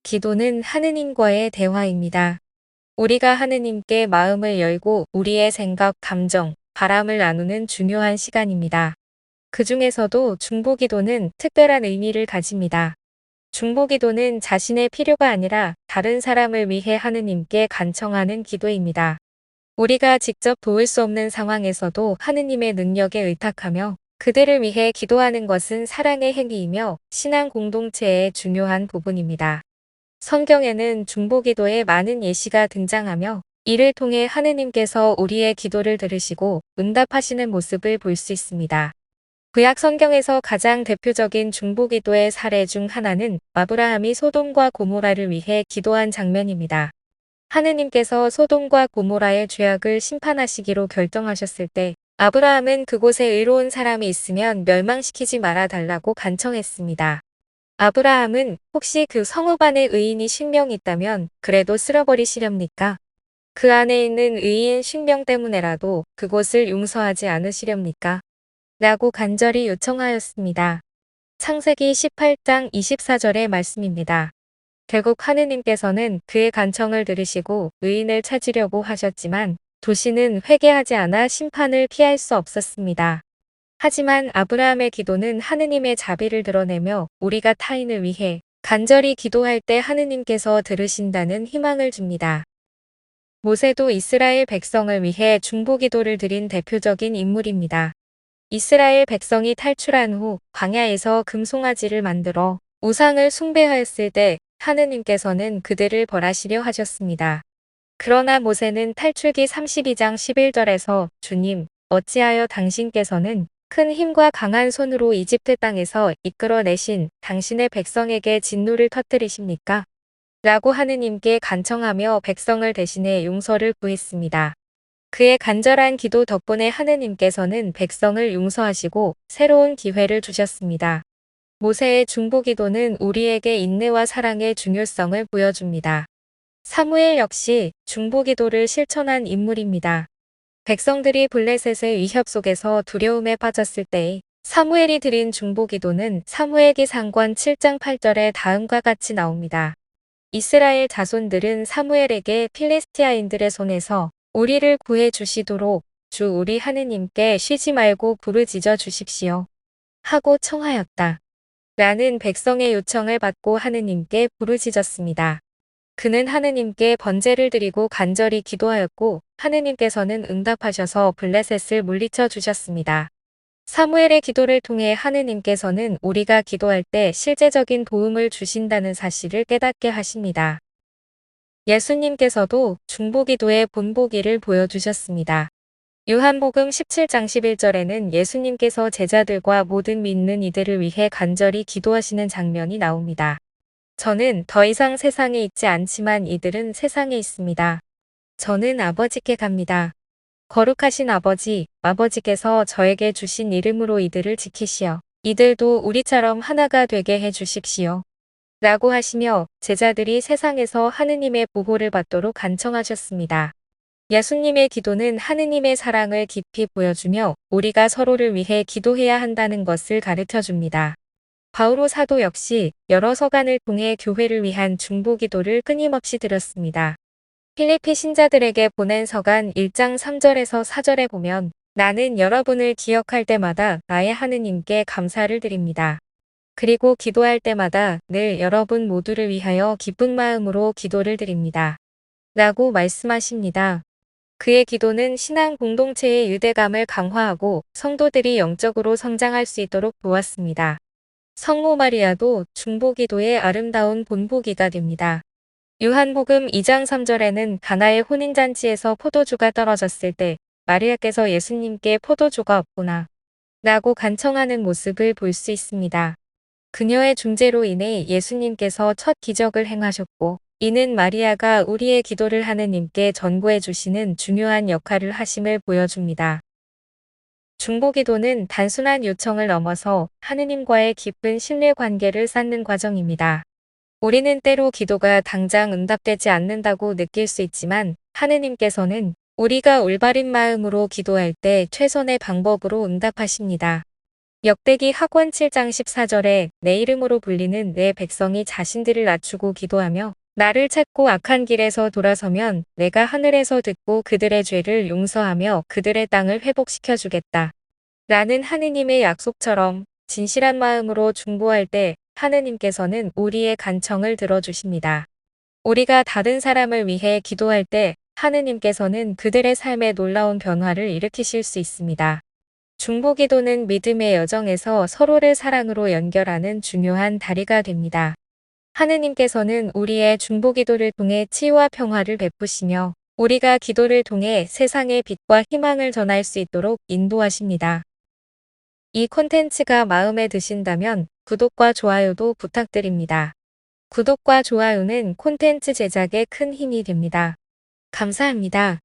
기도는 하느님과의 대화입니다. 우리가 하느님께 마음을 열고 우리의 생각, 감정, 바람을 나누는 중요한 시간입니다. 그 중에서도 중보기도는 특별한 의미를 가집니다. 중보기도는 자신의 필요가 아니라 다른 사람을 위해 하느님께 간청하는 기도입니다. 우리가 직접 도울 수 없는 상황에서도 하느님의 능력에 의탁하며 그들을 위해 기도하는 것은 사랑의 행위이며 신앙 공동체의 중요한 부분입니다. 성경에는 중보기도에 많은 예시가 등장하며 이를 통해 하느님께서 우리의 기도를 들으시고 응답하시는 모습을 볼 수 있습니다. 구약 성경에서 가장 대표적인 중보기도의 사례 중 하나는 아브라함이 소돔과 고모라를 위해 기도한 장면입니다. 하느님께서 소돔과 고모라의 죄악을 심판하시기로 결정하셨을 때 아브라함은 그곳에 의로운 사람이 있으면 멸망시키지 말아 달라고 간청했습니다. 아브라함은 혹시 그 성읍 안에 의인이 10명 있다면 그래도 쓸어버리시렵니까? 그 안에 있는 의인 10명 때문에라도 그곳을 용서하지 않으시렵니까? 라고 간절히 요청하였습니다. 창세기 18장 24절의 말씀입니다. 결국 하느님께서는 그의 간청을 들으시고 의인을 찾으려고 하셨지만 도시는 회개하지 않아 심판을 피할 수 없었습니다. 하지만 아브라함의 기도는 하느님의 자비를 드러내며 우리가 타인을 위해 간절히 기도할 때 하느님께서 들으신다는 희망을 줍니다. 모세도 이스라엘 백성을 위해 중보기도를 드린 대표적인 인물입니다. 이스라엘 백성이 탈출한 후 광야에서 금송아지를 만들어 우상을 숭배하였을 때 하느님께서는 그들을 벌하시려 하셨습니다. 그러나 모세는 탈출기 32장 11절에서 주님, 어찌하여 당신께서는 큰 힘과 강한 손으로 이집트 땅에서 이끌어내신 당신의 백성에게 진노를 터뜨리십니까? 라고 하느님께 간청하며 백성을 대신해 용서를 구했습니다. 그의 간절한 기도 덕분에 하느님께서는 백성을 용서하시고 새로운 기회를 주셨습니다. 모세의 중보기도는 우리에게 인내와 사랑의 중요성을 보여줍니다. 사무엘 역시 중보기도를 실천한 인물입니다. 백성들이 블레셋의 위협 속에서 두려움에 빠졌을 때 사무엘이 드린 중보기도는 사무엘기 상권 7장 8절에 다음과 같이 나옵니다. 이스라엘 자손들은 사무엘에게 필리스티아인들의 손에서 우리를 구해 주시도록 주 우리 하느님께 쉬지 말고 부르짖어 주십시오. 하고 청하였다. 라는 백성의 요청을 받고 하느님께 부르짖었습니다. 그는 하느님께 번제를 드리고 간절히 기도하였고 하느님께서는 응답하셔서 블레셋을 물리쳐 주셨습니다. 사무엘의 기도를 통해 하느님께서는 우리가 기도할 때 실제적인 도움을 주신다는 사실을 깨닫게 하십니다. 예수님께서도 중보기도의 본보기를 보여주셨습니다. 요한복음 17장 11절에는 예수님께서 제자들과 모든 믿는 이들을 위해 간절히 기도하시는 장면이 나옵니다. 저는 더 이상 세상에 있지 않지만 이들은 세상에 있습니다. 저는 아버지께 갑니다. 거룩하신 아버지, 아버지께서 저에게 주신 이름으로 이들을 지키시어 이들도 우리처럼 하나가 되게 해 주십시오. 라고 하시며 제자들이 세상에서 하느님의 보호를 받도록 간청하셨습니다. 예수님의 기도는 하느님의 사랑을 깊이 보여주며 우리가 서로를 위해 기도해야 한다는 것을 가르쳐 줍니다. 바오로 사도 역시 여러 서간을 통해 교회를 위한 중보기도를 끊임없이 드렸습니다. 필리피 신자들에게 보낸 서간 1장 3절에서 4절에 보면 나는 여러분을 기억할 때마다 나의 하느님께 감사를 드립니다. 그리고 기도할 때마다 늘 여러분 모두를 위하여 기쁜 마음으로 기도를 드립니다. 라고 말씀하십니다. 그의 기도는 신앙 공동체의 유대감을 강화하고 성도들이 영적으로 성장할 수 있도록 도왔습니다. 성모 마리아도 중보기도의 아름다운 본보기가 됩니다. 요한복음 2장 3절에는 가나의 혼인잔치에서 포도주가 떨어졌을 때 마리아께서 예수님께 포도주가 없구나 라고 간청하는 모습을 볼 수 있습니다. 그녀의 중재로 인해 예수님께서 첫 기적을 행하셨고 이는 마리아가 우리의 기도를 하느님께 전고해 주시는 중요한 역할을 하심을 보여줍니다. 중보기도는 단순한 요청을 넘어서 하느님과의 깊은 신뢰관계를 쌓는 과정입니다. 우리는 때로 기도가 당장 응답되지 않는다고 느낄 수 있지만 하느님께서는 우리가 올바른 마음으로 기도할 때 최선의 방법으로 응답하십니다. 역대기 학원 7장 14절에 내 이름으로 불리는 내 백성이 자신들을 낮추고 기도하며 나를 찾고 악한 길에서 돌아서면 내가 하늘에서 듣고 그들의 죄를 용서하며 그들의 땅을 회복시켜 주겠다. 라는 하느님의 약속처럼 진실한 마음으로 중보할 때 하느님께서는 우리의 간청을 들어주십니다. 우리가 다른 사람을 위해 기도할 때 하느님께서는 그들의 삶에 놀라운 변화를 일으키실 수 있습니다. 중보기도는 믿음의 여정에서 서로를 사랑으로 연결하는 중요한 다리가 됩니다. 하느님께서는 우리의 중보기도를 통해 치유와 평화를 베푸시며 우리가 기도를 통해 세상의 빛과 희망을 전할 수 있도록 인도하십니다. 이 콘텐츠가 마음에 드신다면 구독과 좋아요도 부탁드립니다. 구독과 좋아요는 콘텐츠 제작에 큰 힘이 됩니다. 감사합니다.